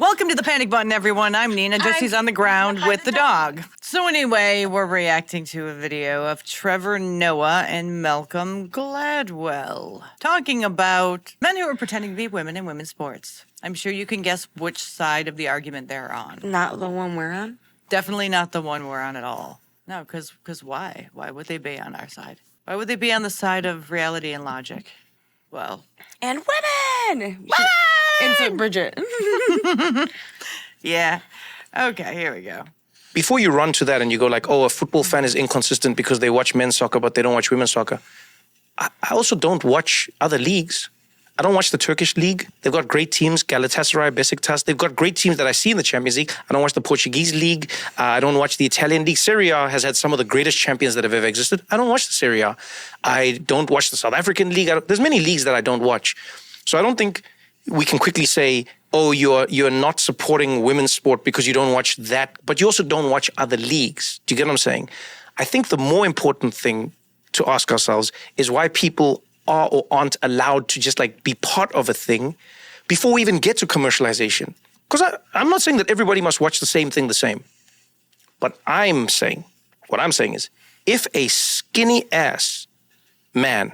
Welcome to the Panic Button, everyone. I'm Nina. Jesse's on the ground with the dog. So anyway, we're reacting to a video of Trevor Noah and Malcolm Gladwell talking about men who are pretending to be women in women's sports. I'm sure you can guess which side of the argument they're on. Not the one we're on? Definitely not the one we're on at all. No, because why? Why would they be on our side? Why would they be on the side of reality and logic? Well... And women! Insert Bridget. Yeah. Okay, here we go. Before you run to that and you go like, oh, a football fan is inconsistent because they watch men's soccer, but they don't watch women's soccer. I also don't watch other leagues. I don't watch the Turkish league. They've got great teams, Galatasaray, Besiktas. They've got great teams that I see in the Champions League. I don't watch the Portuguese league. I don't watch the Italian league. Serie A has had some of the greatest champions that have ever existed. I don't watch the Serie A. I don't watch the South African league. There's many leagues that I don't watch. So I don't think we can quickly say, oh, you're not supporting women's sport because you don't watch that, but you also don't watch other leagues. Do you get what I'm saying? I think the more important thing to ask ourselves is why people are or aren't allowed to just like be part of a thing before we even get to commercialization. Because I'm not saying that everybody must watch the same thing the same. But what I'm saying is, if a skinny ass man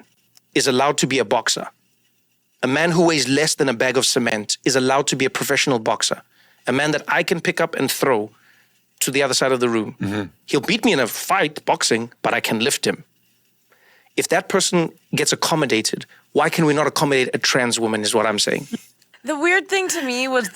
is allowed to be a boxer, a man who weighs less than a bag of cement is allowed to be a professional boxer, a man that I can pick up and throw to the other side of the room. Mm-hmm. He'll beat me in a fight, boxing, but I can lift him. If that person gets accommodated, why can we not accommodate a trans woman is what I'm saying. The weird thing to me was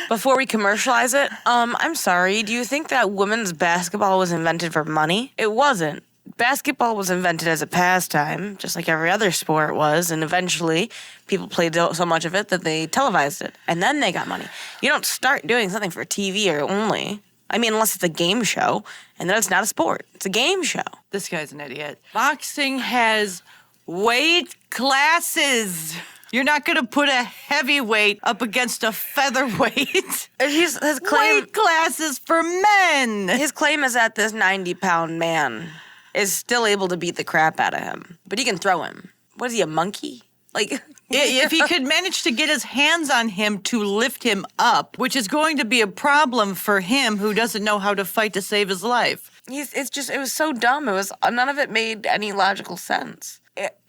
before we commercialize it, I'm sorry, do you think that women's basketball was invented for money? It wasn't. Basketball was invented as a pastime, just like every other sport was, and eventually people played so much of it that they televised it, and then they got money. You don't start doing something for TV or only. I mean, unless it's a game show, and then it's not a sport. It's a game show. This guy's an idiot. Boxing has weight classes. You're not going to put a heavyweight up against a featherweight. His claim, weight classes for men. His claim is that this 90-pound man is still able to beat the crap out of him. But he can throw him. What is he, a monkey? Like... If he could manage to get his hands on him to lift him up, which is going to be a problem for him who doesn't know how to fight to save his life. It was so dumb. None of it made any logical sense.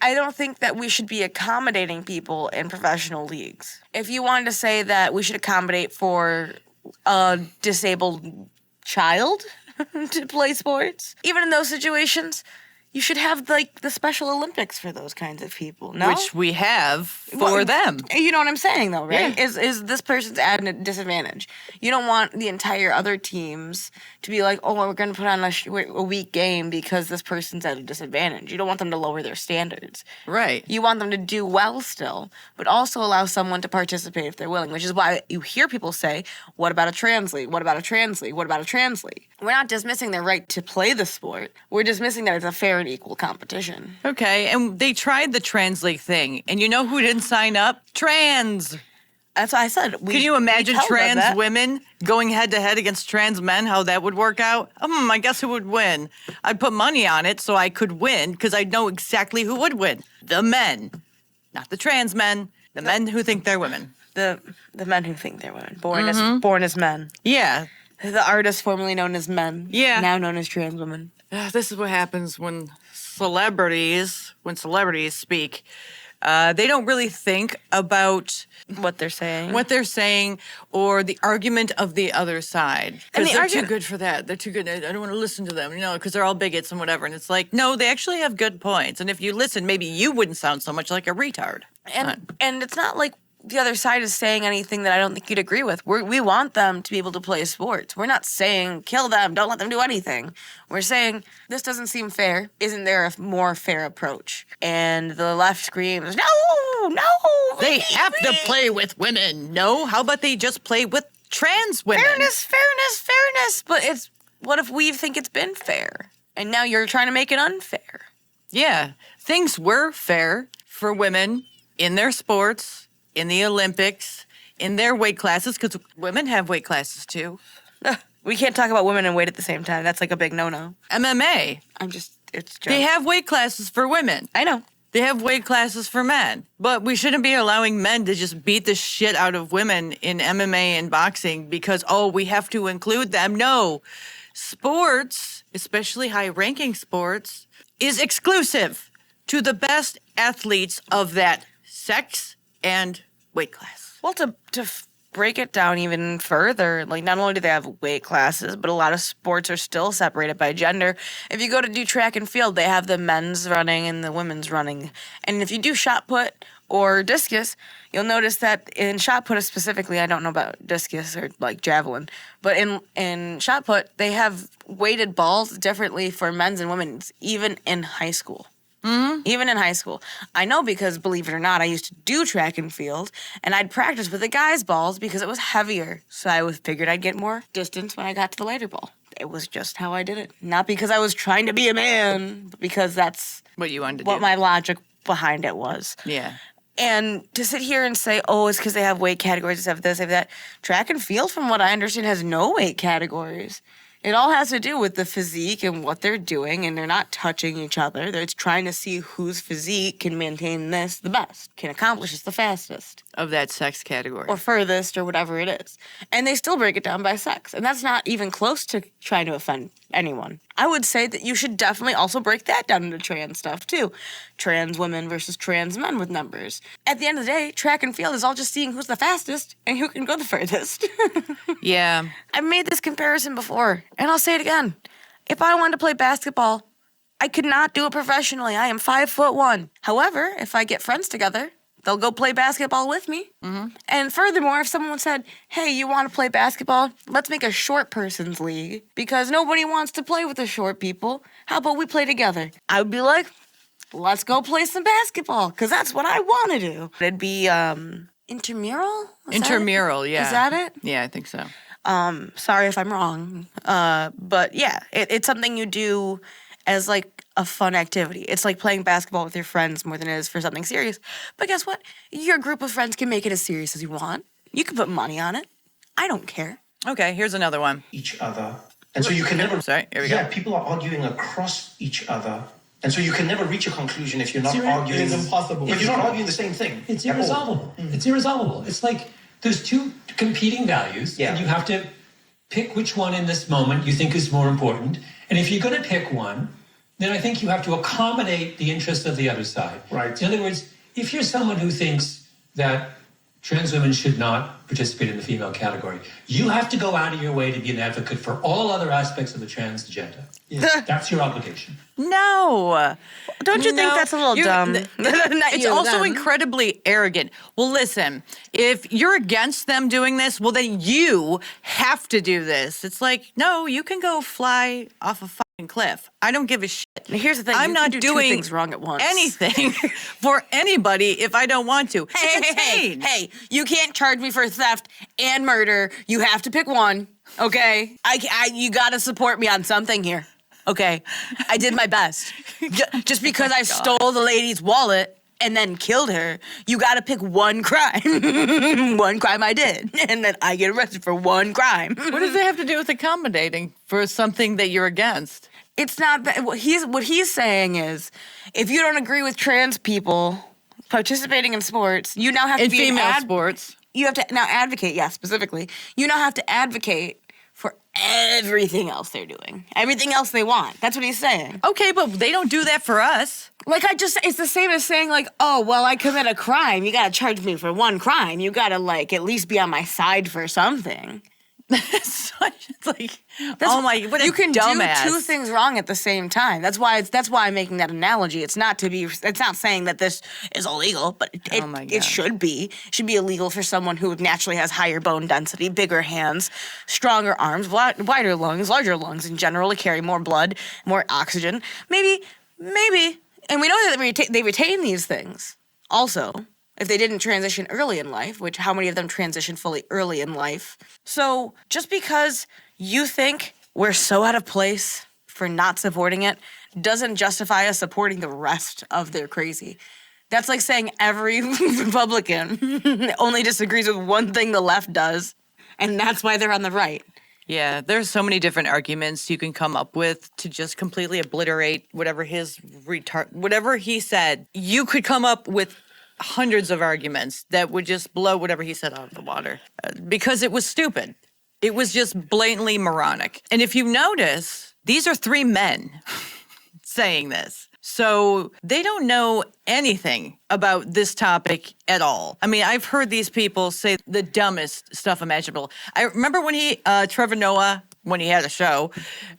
I don't think that we should be accommodating people in professional leagues. If you wanted to say that we should accommodate for a disabled child to play sports, even in those situations, you should have, like, the Special Olympics for those kinds of people, no? Which we have for them. You know what I'm saying, though, right? Yeah. Is this person's at a disadvantage? You don't want the entire other teams to be like, oh, we're going to put on a weak game because this person's at a disadvantage. You don't want them to lower their standards. Right. You want them to do well still, but also allow someone to participate if they're willing, which is why you hear people say, what about a trans league? What about a trans league? What about a trans league? We're not dismissing their right to play the sport. We're dismissing that it's a fair and equal competition. Okay, and they tried the trans league thing, and you know who didn't sign up? Trans. That's what I said. Can you imagine trans women going head-to-head against trans men, how that would work out? I guess who would win? I'd put money on it so I could win, because I'd know exactly who would win. The men. Not the trans men. The men who think they're women. The men who think they're women. Born as men. Yeah. The artists formerly known as men. Yeah. Now known as trans women. This is what happens when celebrities speak. They don't really think about what they're saying or the argument of the other side. Because they're too good for that. They're too good. I don't want to listen to them, because they're all bigots and whatever. And it's like, no, they actually have good points. And if you listen, maybe you wouldn't sound so much like a retard. And it's not like the other side is saying anything that I don't think you'd agree with. We want them to be able to play sports. We're not saying kill them, don't let them do anything. We're saying this doesn't seem fair. Isn't there a more fair approach? And the left screams, no. They have to play with women. No, how about they just play with trans women? Fairness. But what if we think it's been fair? And now you're trying to make it unfair. Yeah, things were fair for women in their sports, in the Olympics, in their weight classes, because women have weight classes too. We can't talk about women and weight at the same time. That's like a big no-no. MMA. It's a joke. They have weight classes for women. I know. They have weight classes for men, but we shouldn't be allowing men to just beat the shit out of women in MMA and boxing because, we have to include them. No, sports, especially high-ranking sports, is exclusive to the best athletes of that sex and weight class. Well, to break it down even further, like not only do they have weight classes, but a lot of sports are still separated by gender. If you go to do track and field, they have the men's running and the women's running. And if you do shot put or discus, you'll notice that in shot put specifically, I don't know about discus or like javelin, but in shot put, they have weighted balls differently for men's and women's, even in high school. Mm-hmm. Even in high school. I know because, believe it or not, I used to do track and field, and I'd practice with the guys' balls because it was heavier. So I figured I'd get more distance when I got to the lighter ball. It was just how I did it. Not because I was trying to be a man, but because that's what you wanted to what do. my logic behind it was. Yeah. And to sit here and say, it's because they have weight categories, they have this, they have that. Track and field, from what I understand, has no weight categories. It all has to do with the physique and what they're doing, and they're not touching each other. They're trying to see whose physique can maintain this the best, can accomplish this the fastest. Of that sex category. Or furthest, or whatever it is. And they still break it down by sex. And that's not even close to trying to offend anyone. I would say that you should definitely also break that down into trans stuff, too. Trans women versus trans men with numbers. At the end of the day, track and field is all just seeing who's the fastest and who can go the furthest. Yeah. I've made this comparison before, and I'll say it again. If I wanted to play basketball, I could not do it professionally. I am 5'1". However, if I get friends together, they'll go play basketball with me. Mm-hmm. And furthermore, if someone said, hey, you want to play basketball? Let's make a short person's league because nobody wants to play with the short people. How about we play together? I would be like, let's go play some basketball because that's what I want to do. It'd be intramural? Intramural, yeah. Is that it? Yeah, I think so. Sorry if I'm wrong. But yeah, it's something you do as like a fun activity. It's like playing basketball with your friends more than it is for something serious. But guess what? Your group of friends can make it as serious as you want. You can put money on it. I don't care. Okay, here's another one. Each other. And so you can never... Sorry, here we go. Yeah, people are arguing across each other. And so you can never reach a conclusion if you're not arguing... It's impossible. If you're not arguing the same thing. It's irresolvable. It's irresolvable. It's like there's two competing values, and you have to pick which one in this moment you think is more important. And if you're going to pick one, then I think you have to accommodate the interest of the other side. Right. In other words, if you're someone who thinks that trans women should not participate in the female category, you have to go out of your way to be an advocate for all other aspects of the trans agenda. That's your obligation. No. Don't you think that's a little dumb? It's also incredibly arrogant. Well, listen, if you're against them doing this, well, then you have to do this. It's like, no, you can go fly off a fucking cliff. I don't give a shit. And here's the thing. I'm you not can do doing two things wrong at once. anything for anybody if I don't want to. Hey, you can't charge me for theft and murder. You have to pick one, okay? You gotta support me on something here, okay? I did my best. Just because I stole the lady's wallet and then killed her, you gotta pick one crime. One crime I did, and then I get arrested for one crime. What does it have to do with accommodating for something that you're against? It's not that. What he's saying is, if you don't agree with trans people participating in sports, you now have to In be female sports. You have to now advocate, specifically. You now have to advocate for everything else they're doing. Everything else they want. That's what he's saying. Okay, but they don't do that for us. It's the same as saying, like, oh, well, I commit a crime. You gotta charge me for one crime. You gotta, like, at least be on my side for something. It's like, oh my, what a you can dumbass. do two things wrong at the same time. That's why I'm making that analogy. It's not saying that this is illegal, but it should be. It should be illegal for someone who naturally has higher bone density, bigger hands, stronger arms, wider lungs, larger lungs in general to carry more blood, more oxygen. Maybe, and we know that they retain these things also. If they didn't transition early in life, which how many of them transition fully early in life? So just because you think we're so out of place for not supporting it doesn't justify us supporting the rest of their crazy. That's like saying every Republican only disagrees with one thing the left does, and that's why they're on the right. Yeah, there's so many different arguments you can come up with to just completely obliterate whatever whatever he said. You could come up with hundreds of arguments that would just blow whatever he said out of the water because it was stupid. It was just blatantly moronic. And if you notice, these are 3 men saying this. So they don't know anything about this topic at all. I mean, I've heard these people say the dumbest stuff imaginable. I remember when Trevor Noah, when he had a show,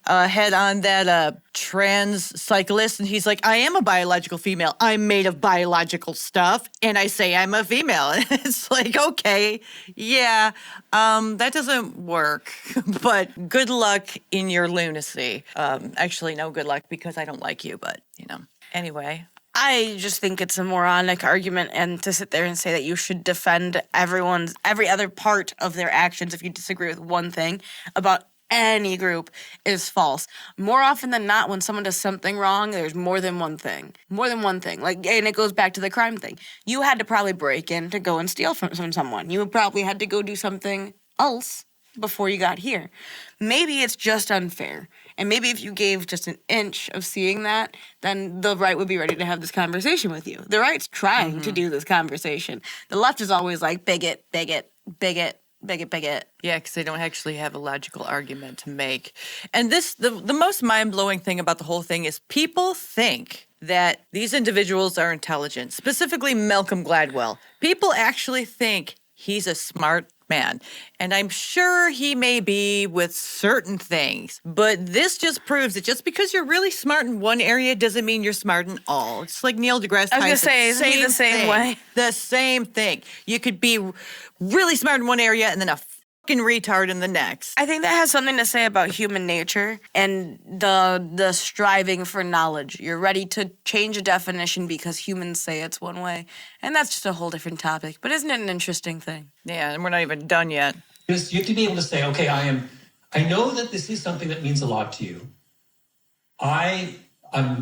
had on that trans cyclist, and he's like, I am a biological female. I'm made of biological stuff, and I say I'm a female. And it's like, okay, yeah, that doesn't work, but good luck in your lunacy. Actually, no good luck because I don't like you, but, anyway. I just think it's a moronic argument, and to sit there and say that you should defend every other part of their actions if you disagree with one thing about any group is false. More often than not, when someone does something wrong, there's more than one thing. And it goes back to the crime thing. You had to probably break in to go and steal from someone. You probably had to go do something else before you got here. Maybe it's just unfair. And maybe if you gave just an inch of seeing that, then the right would be ready to have this conversation with you. The right's trying to do this conversation. The left is always like, bigot, bigot, bigot, bigot, bigot. Yeah, because they don't actually have a logical argument to make. And the most mind-blowing thing about the whole thing is people think that these individuals are intelligent, specifically Malcolm Gladwell. People actually think he's a smart man. And I'm sure he may be with certain things, but this just proves that just because you're really smart in one area doesn't mean you're smart in all. It's like Neil deGrasse Tyson. I was going to say, isn't he the same way? The same thing. You could be really smart in one area and then a fucking retard in the next. I think that has something to say about human nature and the striving for knowledge. You're ready to change a definition because humans say it's one way. And that's just a whole different topic. But isn't it an interesting thing? Yeah, and we're not even done yet. You have to be able to say, okay, I know that this is something that means a lot to you. I'm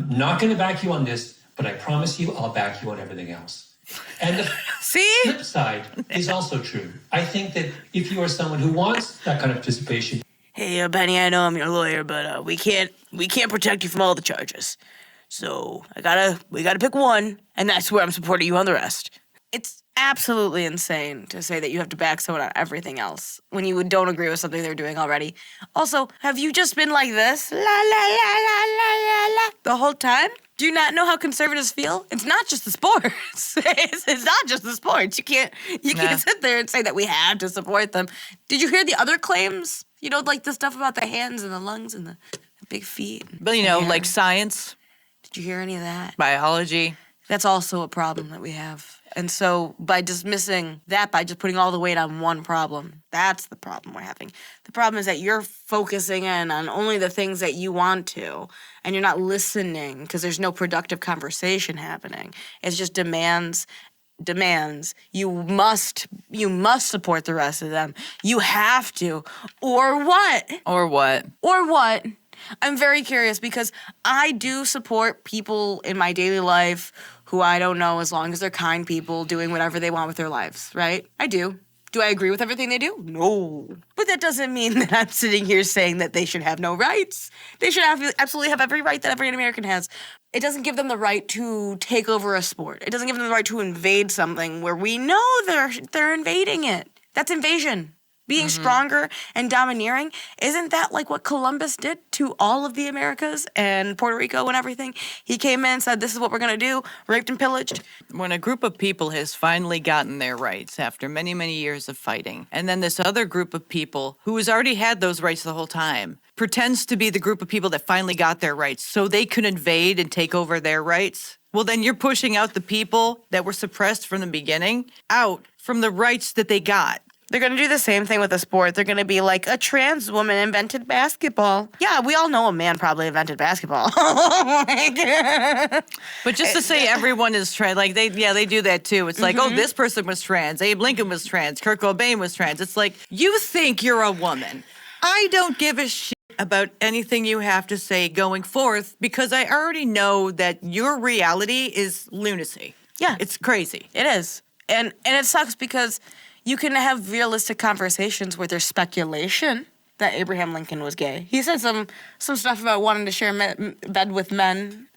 not going to back you on this, but I promise you I'll back you on everything else. And the flip side is also true. I think that if you are someone who wants that kind of participation. Hey, Benny, I know I'm your lawyer, but we can't protect you from all the charges. So we gotta pick one, and that's where I'm supporting you on the rest. It's absolutely insane to say that you have to back someone on everything else when you don't agree with something they're doing already. Also, have you just been like this, la la la la la la la, the whole time? Do you not know how conservatives feel? It's not just the sports. It's not just the sports. You can't sit there and say that we have to support them. Did you hear the other claims? Like the stuff about the hands and the lungs and the big feet. But like science. Did you hear any of that? Biology. That's also a problem that we have. And so by dismissing that, by just putting all the weight on one problem, that's the problem we're having. The problem is that you're focusing in on only the things that you want to, and you're not listening because there's no productive conversation happening. It's just demands. You must support the rest of them. You have to. Or what? Or what? Or what? I'm very curious because I do support people in my daily life who I don't know, as long as they're kind people doing whatever they want with their lives, right? I do. Do I agree with everything they do? No. But that doesn't mean that I'm sitting here saying that they should have no rights. They should absolutely have every right that every American has. It doesn't give them the right to take over a sport. It doesn't give them the right to invade something where we know they're invading it. That's invasion. Being stronger and domineering, isn't that like what Columbus did to all of the Americas and Puerto Rico and everything? He came in and said, this is what we're going to do, raped and pillaged. When a group of people has finally gotten their rights after many, many years of fighting, and then this other group of people who has already had those rights the whole time pretends to be the group of people that finally got their rights so they could invade and take over their rights, well, then you're pushing out the people that were suppressed from the beginning out from the rights that they got. They're going to do the same thing with the sport. They're going to be like, a trans woman invented basketball. Yeah, we all know a man probably invented basketball. But just to say everyone is trans, like they do that too. It's like, oh, this person was trans. Abe Lincoln was trans. Kurt Cobain was trans. It's like, you think you're a woman. I don't give a shit about anything you have to say going forth because I already know that your reality is lunacy. Yeah. It's crazy. It is. And it sucks because you can have realistic conversations where there's speculation that Abraham Lincoln was gay. He said some stuff about wanting to share a bed with men,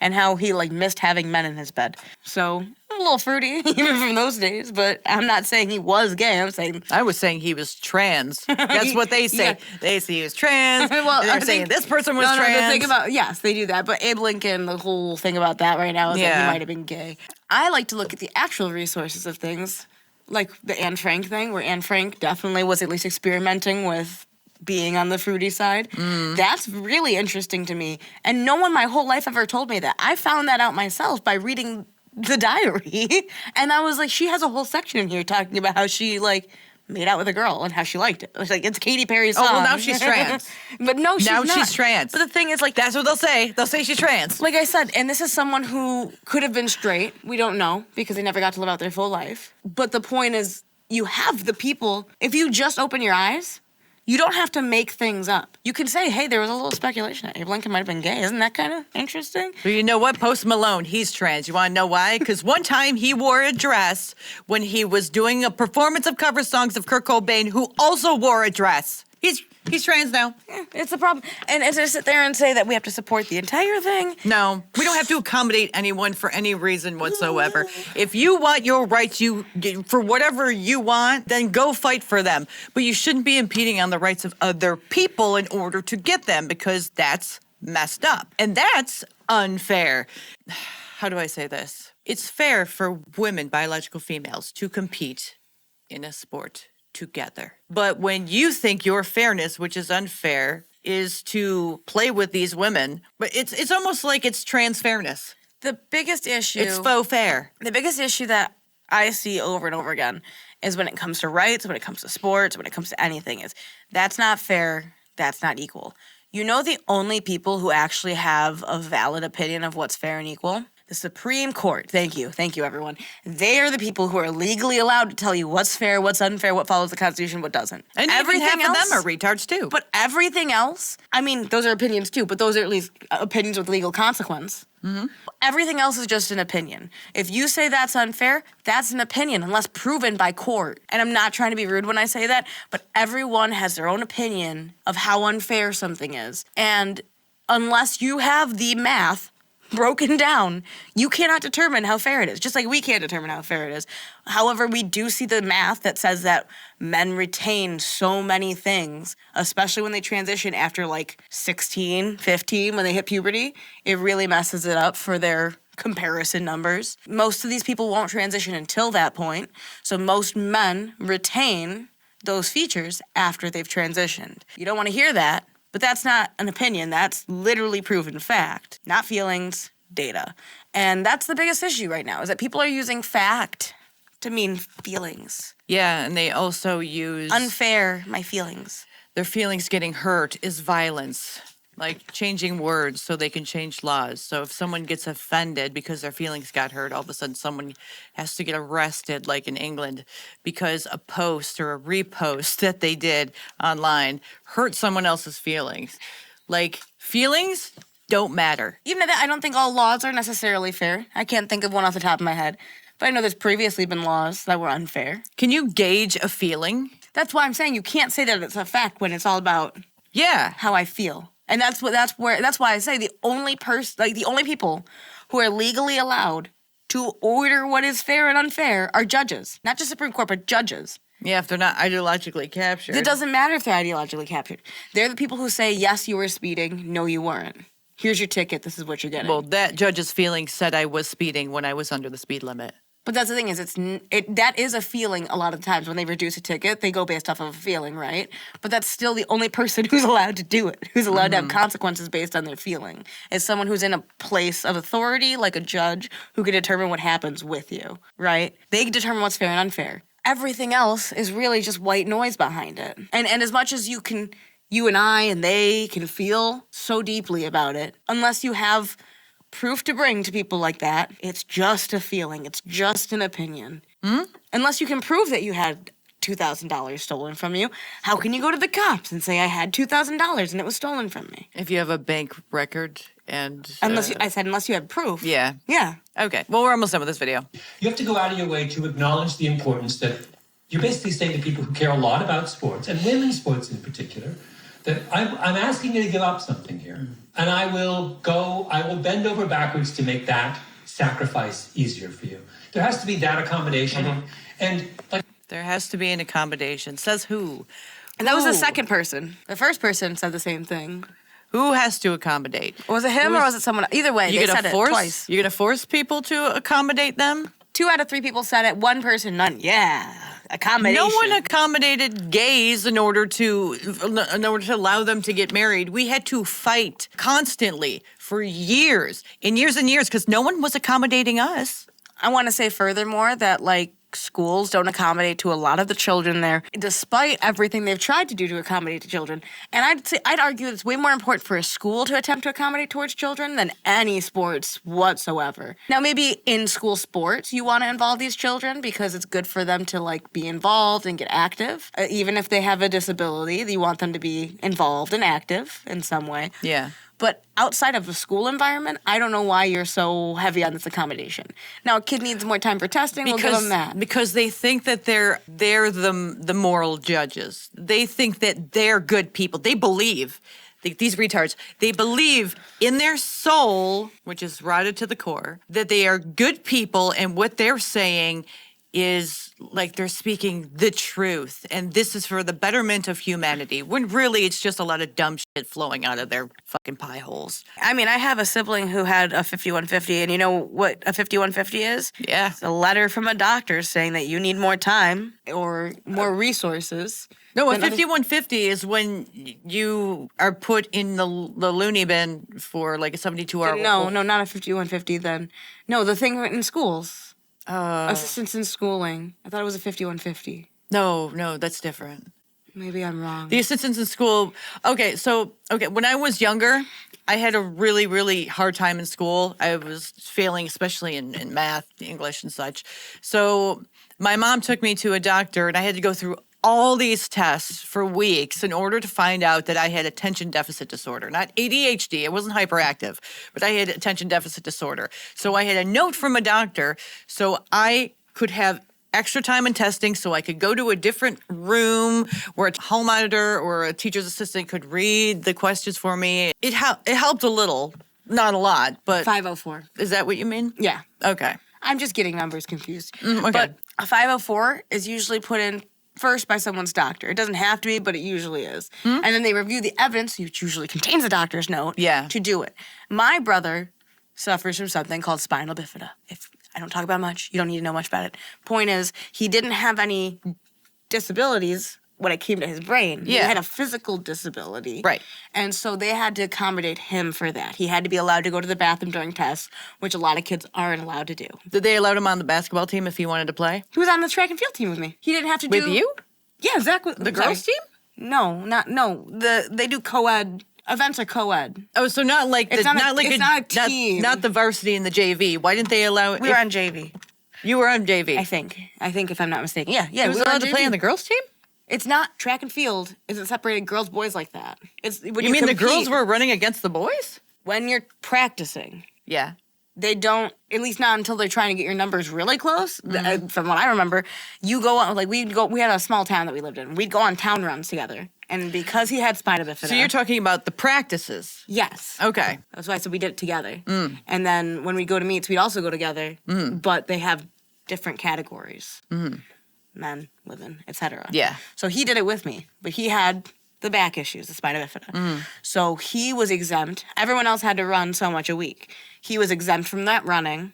and how he like missed having men in his bed. So a little fruity, even from those days. But I'm not saying he was gay. I'm saying I was saying he was trans. That's what they say. Yeah. They say he was trans. Well, They're saying this person was no, trans. the thing about yes, they do that. But Abe Lincoln, the whole thing about that right now is that Yeah. he might have been gay. I like to look at the actual resources of things, like the Anne Frank thing, where Anne Frank definitely was at least experimenting with being on the fruity side. That's really interesting to me. And no one my whole life ever told me that. I found that out myself by reading the diary. And I was like, she has a whole section in here talking about how she like made out with a girl and how she liked it. It's like, it's Katy Perry's song. Oh, well, now she's trans. But no, she's Now not. she's trans. But the thing is, like, That's what they'll say. They'll say she's trans. like I said, and this is someone who could have been straight. We don't know because they never got to live out their full life. But the point is, you have the people. If you just open your eyes, you don't have to make things up. You can say, hey, there was a little speculation that Abe Lincoln might have been gay. Isn't that kind of interesting? But you know what? Post Malone, he's trans. You want to know why? Because one time he wore a dress when he was doing a performance of cover songs of Kurt Cobain, who also wore a dress. He's trans now. It's a problem. And to sit there and say that we have to support the entire thing. No, we don't have to accommodate anyone for any reason whatsoever. If you want your rights, for whatever you want, then go fight for them. But you shouldn't be impeding on the rights of other people in order to get them, because that's messed up. And that's unfair. How do I say this? It's fair for women, biological females, to compete in a sport together. But when you think your fairness, which is unfair, is to play with these women, but it's almost like it's trans fairness. The biggest issue... It's faux fair. The biggest issue that I see over and over again is when it comes to rights, when it comes to sports, when it comes to anything, is that's not fair, that's not equal. You know the only people who actually have a valid opinion of what's fair and equal? The Supreme Court. Thank you, everyone. They are the people who are legally allowed to tell you what's fair, what's unfair, what follows the Constitution, what doesn't. And everything half of them are retards too. But everything else, I mean, those are opinions too, but those are at least opinions with legal consequence. Mm-hmm. Everything else is just an opinion. If you say that's unfair, that's an opinion, unless proven by court. And I'm not trying to be rude when I say that, but everyone has their own opinion of how unfair something is. And unless you have the math broken down, you cannot determine how fair it is, just like we can't determine how fair it is. However, we do see the math that says that men retain so many things, especially when they transition after like 16, 15, when they hit puberty. It really messes it up for their comparison numbers. Most of these people won't transition until that point, so most men retain those features after they've transitioned. You don't want to hear that, but that's not an opinion. That's literally proven fact, not feelings, data. And that's the biggest issue right now, is that people are using fact to mean feelings. Yeah, and they also use... Unfair, my feelings. Their feelings getting hurt is violence. Like changing words so they can change laws. So if someone gets offended because their feelings got hurt, all of a sudden someone has to get arrested, like in England, because a post or a repost that they did online hurt someone else's feelings. Like, feelings don't matter. Even at that, I don't think all laws are necessarily fair. I can't think of one off the top of my head. But I know there's previously been laws that were unfair. Can you gauge a feeling? That's why I'm saying you can't say that it's a fact when it's all about how I feel. And that's why I say the only people who are legally allowed to order what is fair and unfair are judges. Not just Supreme Court, but judges. Yeah, if they're not ideologically captured. It doesn't matter if they're ideologically captured. They're the people who say, yes, you were speeding, no, you weren't. Here's your ticket, this is what you're getting. Well, that judge's feeling said I was speeding when I was under the speed limit. But that's the thing is, that is a feeling a lot of the times when they reduce a ticket, they go based off of a feeling, right? But that's still the only person who's allowed to do it, who's allowed to have consequences based on their feeling, is someone who's in a place of authority, like a judge, who can determine what happens with you, right? They can determine what's fair and unfair. Everything else is really just white noise behind it. And as much as you and I and they can feel so deeply about it, unless you have proof to bring to people like that, it's just a feeling. It's just an opinion. Unless you can prove that you had $2,000 stolen from you, how can you go to the cops and say I had $2,000 and it was stolen from me? If you have a bank record and... Unless you have proof. Yeah. Yeah. Okay. Well, we're almost done with this video. You have to go out of your way to acknowledge the importance that You're basically saying to people who care a lot about sports, and women's sports in particular, that I'm asking you to give up something here. And I will bend over backwards to make that sacrifice easier for you. There has to be that accommodation. And like, There has to be an accommodation. Says who? And that was the Who? second person. The first person said the same thing. Who has to accommodate? Was it him or was it someone? Either way, they said it twice. You're gonna force people to accommodate them? 2 out of 3 people said it. 1 person, none. Yeah, accommodation. No one accommodated gays in order to allow them to get married. We had to fight constantly for years and years because no one was accommodating us. I want to say furthermore that like schools don't accommodate to a lot of the children there, despite everything they've tried to do to accommodate to children. And I'd argue it's way more important for a school to attempt to accommodate towards children than any sports whatsoever. Now, maybe in school sports, you want to involve these children because it's good for them to like be involved and get active. Even if they have a disability, you want them to be involved and active in some way. Yeah. But outside of the school environment, I don't know why you're so heavy on this accommodation. Now, a kid needs more time for testing. We'll give them that. Because they think that they're the moral judges. They think that they're good people. They believe, these retards, they believe in their soul, which is rotted to the core, that they are good people and what they're saying is like they're speaking the truth and this is for the betterment of humanity, when really it's just a lot of dumb shit flowing out of their fucking pie holes. I mean, I have a sibling who had a 5150, and you know what a 5150 is? Yeah. It's a letter from a doctor saying that you need more time or more resources. No, a 5150 is when you are put in the loony bin for like a 72-hour. No, not a 5150 then. No, the thing in schools. Assistance in schooling. I thought it was a 5150. No, that's different. Maybe I'm wrong. The assistants in school. Okay, when I was younger, I had a really, really hard time in school. I was failing, especially in math, English, and such. So my mom took me to a doctor, and I had to go through all these tests for weeks in order to find out that I had attention deficit disorder. Not ADHD, I wasn't hyperactive, but I had attention deficit disorder. So I had a note from a doctor so I could have extra time in testing so I could go to a different room where a hall monitor or a teacher's assistant could read the questions for me. It helped a little, not a lot, but... 504. Is that what you mean? Yeah. Okay. I'm just getting numbers confused. Okay. But a 504 is usually put in first by someone's doctor. It doesn't have to be, but it usually is. And then they review the evidence, which usually contains a doctor's note, to do it. My brother suffers from something called spinal bifida. If I don't talk about it much, you don't need to know much about it. Point is, he didn't have any disabilities when it came to his brain. Yeah. He had a physical disability. Right. And so they had to accommodate him for that. He had to be allowed to go to the bathroom during tests, which a lot of kids aren't allowed to do. Did they allow him on the basketball team if he wanted to play? He was on the track and field team with me. He didn't have to do... With you? Yeah, Zach. The girls' team? No. They do co-ed. Events are co-ed. Oh, so not like It's not a team. Not the varsity and the JV. Why didn't they allow it? We were on JV. You were on JV. I think if I'm not mistaken. Yeah. He was we were allowed to JV. play on the girls' team? It's not track and field. Isn't separated girls boys like that. It's when You mean the girls compete, were running against the boys? when you're practicing. Yeah. They don't, at least not until they're trying to get your numbers really close. From what I remember, you go on, like we had a small town that we lived in. We'd go on town runs together. And because he had spina bifida. So you're talking about the practices? Yes. Okay. That's why I said we did it together. And then when we go to meets, we'd also go together. But they have different categories. Men, women, etc. Yeah. So he did it with me. But he had the back issues, the spina bifida. So he was exempt. Everyone else had to run so much a week. He was exempt from that running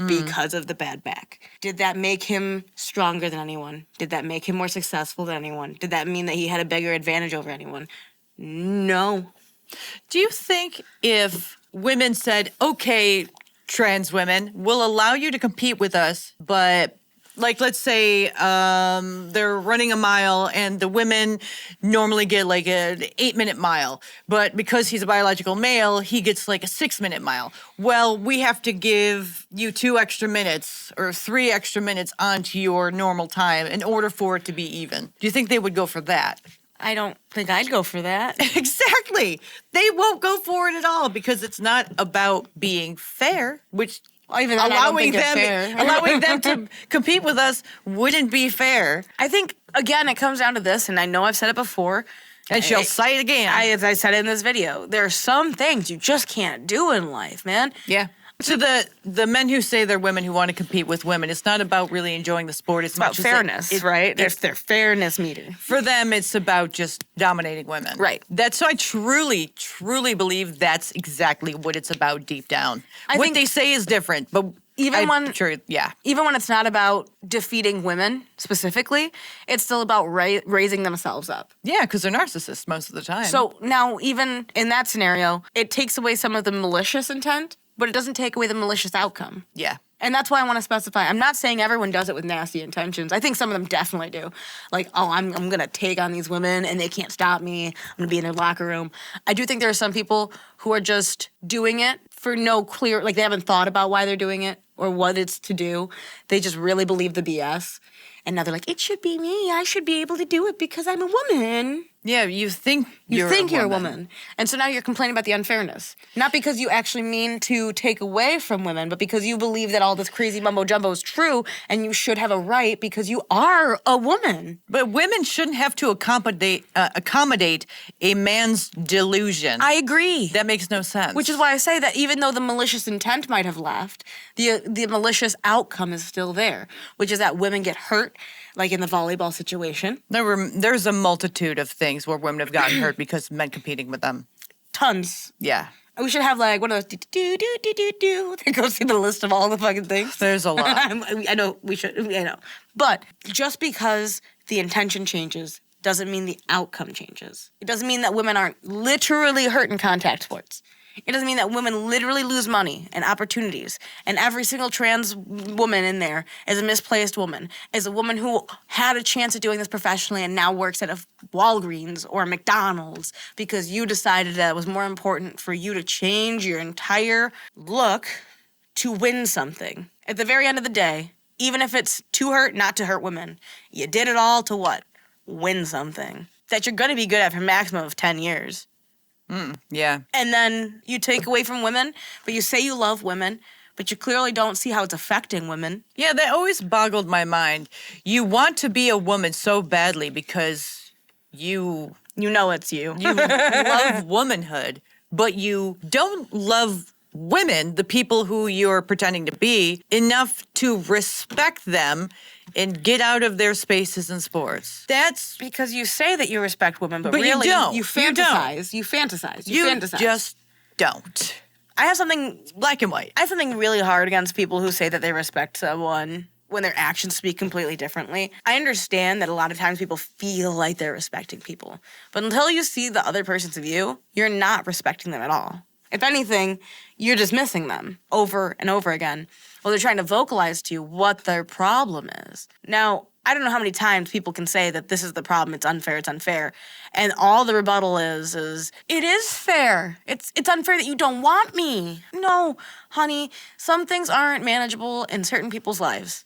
because of the bad back. Did that make him stronger than anyone? Did that make him more successful than anyone? Did that mean that he had a bigger advantage over anyone? No. Do you think if women said, okay, trans women, we'll allow you to compete with us, but like, let's say they're running a mile and the women normally get like an 8-minute mile, but because he's a biological male, he gets like a 6-minute mile. Well, we have to give you 2 extra minutes or 3 extra minutes onto your normal time in order for it to be even. Do you think they would go for that? I don't think I'd go for that. Exactly. They won't go for it at all because it's not about being fair, which Even then, I don't allowing think it's them fair. allowing them to compete with us wouldn't be fair. I think, again, it comes down to this, and I know I've said it before. And she'll say it again. As I said in this video, there are some things you just can't do in life, man. Yeah. So the men who say they're women who want to compete with women, it's not about really enjoying the sport. It's About fairness, right? There's their fairness meter. For them, it's about just dominating women. Right. That's so I truly, truly believe that's exactly what it's about deep down. I what think they say is different, but even when it's not about defeating women specifically, it's still about raising themselves up. Yeah, because they're narcissists most of the time. So now, even in that scenario, it takes away some of the malicious intent, but it doesn't take away the malicious outcome. yeah. And that's why I want to specify. I'm not saying everyone does it with nasty intentions. I think some of them definitely do. Like, oh, I'm going to take on these women and they can't stop me. I'm going to be in their locker room. I do think there are some people who are just doing it for no clear, like they haven't thought about why they're doing it or what it's to do. They just really believe the BS. And now they're like, it should be me. I should be able to do it because I'm a woman. Yeah, you think You're a woman. And so now you're complaining about the unfairness. Not because you actually mean to take away from women, but because you believe that all this crazy mumbo jumbo is true and you should have a right because you are a woman. But women shouldn't have to accommodate a man's delusion. I agree. That makes no sense. Which is why I say that even though the malicious intent might have left, the malicious outcome is still there, which is that women get hurt, like in the volleyball situation. There's a multitude of things where women have gotten hurt because men competing with them. Tons. Yeah. We should have like one of those do. Then go see the list of all the fucking things. There's a lot. I know we should. I know. But just because the intention changes doesn't mean the outcome changes. It doesn't mean that women aren't literally hurt in contact sports. It doesn't mean that women literally lose money and opportunities. And every single trans woman in there is a misplaced woman, is a woman who had a chance at doing this professionally and now works at a Walgreens or a McDonald's because you decided that it was more important for you to change your entire look to win something. At the very end of the day, even if it's to hurt, not to hurt women, you did it all to what? Win something that you're going to be good at for a maximum of 10 years. Yeah. And then you take away from women, but you say you love women, but you clearly don't see how it's affecting women. Yeah, that always boggled my mind. You want to be a woman so badly because you know it's you. You love womanhood, but you don't love women, the people who you're pretending to be, enough to respect them and get out of their spaces in sports. That's because you say that you respect women, but you really don't. You fantasize. You fantasize. You just don't. I have something black and white. I have something really hard against people who say that they respect someone when their actions speak completely differently. I understand that a lot of times people feel like they're respecting people, but until you see the other person's view, you're not respecting them at all. If anything, you're dismissing them over and over again. Well, they're trying to vocalize to you what their problem is. Now, I don't know how many times people can say that this is the problem, it's unfair. And all the rebuttal is it is fair. It's unfair that you don't want me. No, honey, some things aren't manageable in certain people's lives.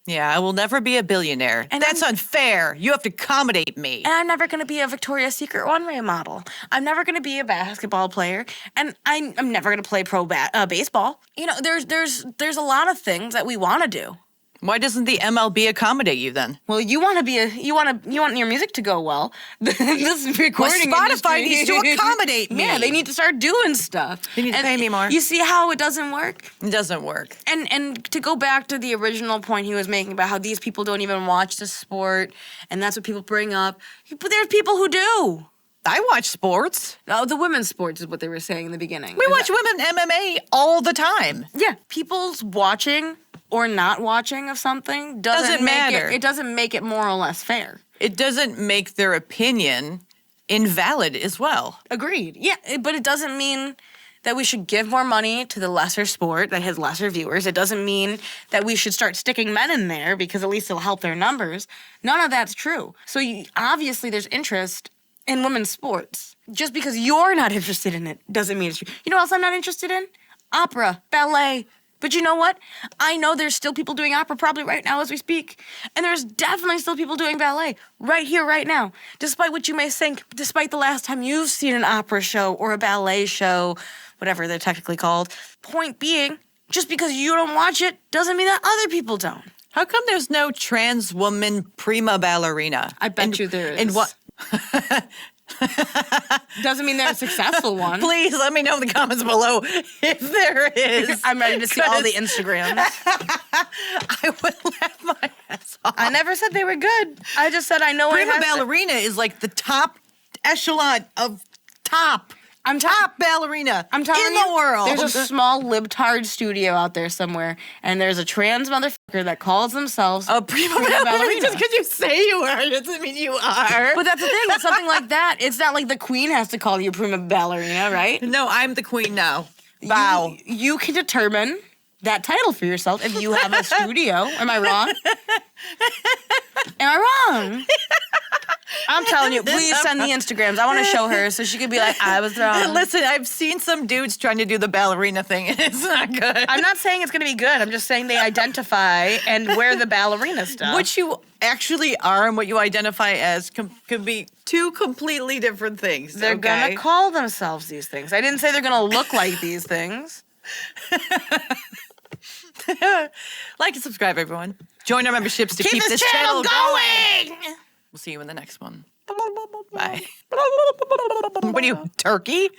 Yeah, I will never be a billionaire. And that's unfair. You have to accommodate me. And I'm never going to be a Victoria's Secret runway model. I'm never going to be a basketball player. And I'm never going to play pro baseball. You know, there's a lot of things that we want to do. Why doesn't the MLB accommodate you then? Well, you want your music to go well. This recording Spotify industry needs to accommodate me. Yeah, they need to start doing stuff. They need to pay me more. You see how it doesn't work? It doesn't work. And to go back to the original point he was making about how these people don't even watch the sport, and that's what people bring up. But there's people who do. I watch sports. Oh, the women's sports is what they were saying in the beginning. We watch women MMA all the time. Yeah, people's watching or not watching of something doesn't matter. It doesn't make it more or less fair. It doesn't make their opinion invalid as well. Agreed. Yeah, but it doesn't mean that we should give more money to the lesser sport that has lesser viewers. It doesn't mean that we should start sticking men in there because at least it'll help their numbers. None of that's true. So obviously there's interest in women's sports. Just because you're not interested in it doesn't mean it's true. You know what else I'm not interested in? Opera, ballet. But you know what? I know there's still people doing opera probably right now as we speak. And there's definitely still people doing ballet right here, right now. Despite what you may think, despite the last time you've seen an opera show or a ballet show, whatever they're technically called. Point being, Just because you don't watch it doesn't mean that other people don't. How come there's no trans woman prima ballerina? I bet you there is. And what? Doesn't mean they're a successful one. Please let me know in the comments below if there is. I'm ready to see all the Instagrams. I would laugh my ass off. I never said they were good. I just said I know it Prima has to- ballerina is like the top echelon of top. I'm top ballerina I'm telling in you, the world. There's a small libtard studio out there somewhere, and there's a trans motherfucker that calls themselves a prima ballerina. Just because you say you are doesn't mean you are. But that's the thing, with something like that, it's not like the queen has to call you prima ballerina, right? No, I'm the queen now. Bow. You can determine that title for yourself if you have a studio. Am I wrong? Am I wrong? I'm telling you, please send the Instagrams. I want to show her so she could be like, I was wrong. Listen, I've seen some dudes trying to do the ballerina thing, and it's not good. I'm not saying it's going to be good. I'm just saying they identify and wear the ballerina stuff. What you actually are and what you identify as could be two completely different things. They're going to call themselves these things. I didn't say they're going to look like these things. Like and subscribe, everyone. Join our memberships to keep this channel going. We'll see you in the next one. Bye. What are you, turkey?